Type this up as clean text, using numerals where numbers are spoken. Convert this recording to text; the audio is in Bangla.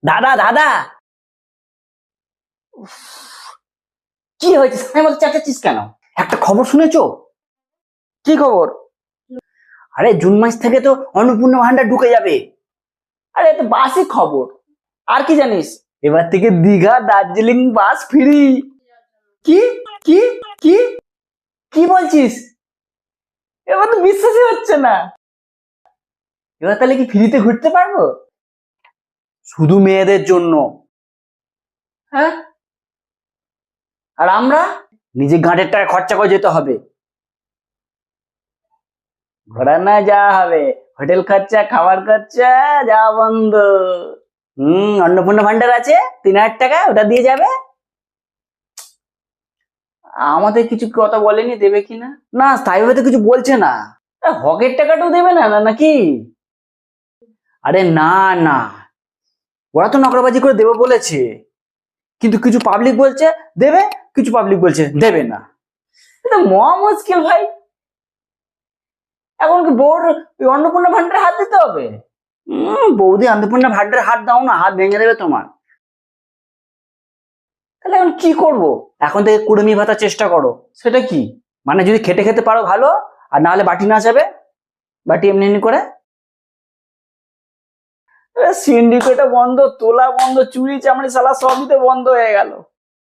দাদা দাদা, কি হয়েছে সামনের মতো চেঁচাচ্ছিস কেন? একটা খবর শুনেছো? কি খবর? আরে জুন মাস থেকে তো অন্নপূর্ণা ভান্ডার ঢুকে যাবে। আরে এ তো বাসি খবর। আর কি জানিস? এবার থেকে দীঘা দার্জিলিং বাস ফ্রি। কি কি কি কি বলছিস? এবার তো বিশ্বাসই হচ্ছে না। এবার তাহলে কি ফ্রিতে ঘুরতে পারবো? শুধু মেয়েদের জন্য। হ্যাঁ, আর আমরা নিজে গাঁটের টাকা খরচা করে যেতে হবে। ঘোরা না যাওয়া হবে, হোটেল খরচা খাবার খরচা যা বন্ধ। অন্নপূর্ণা ভান্ডার আছে 3,000 টাকা, ওটা দিয়ে যাবে। আমাদের কিছু কথা বলেনি দেবে কিনা। না স্থায়ীভাবে তো কিছু বলছে না। হকের টাকাটাও দেবে না নাকি? আরে না না, ওরা তো নকরাবাজি করে দেবে বলেছে, কিন্তু কিছু পাবলিক বলছে দেবে, কিছু পাবলিক বলছে দেবে না। এটা মহা মুশকিল ভাই। এখন কি বোর্ড অন্নপূর্ণা ভান্ডারে হাত দিতে হবে? বৌদি অন্নপূর্ণা ভান্ডারে হাত দাও না, হাত ভেঙে দেবে তোমার। তাহলে এখন কি করব? এখন থেকে কুড়মি ভাতার চেষ্টা করো। সেটা কি? মানে যদি খেটে খেতে পারো ভালো, আর না হলে বাটি নাচাবে, বাটি এমনি এমনি করে। সিন্ডিকেটও বন্ধ, তোলা বন্ধ, চুরি চামড়ি সালা সবই তো বন্ধ হয়ে গেল।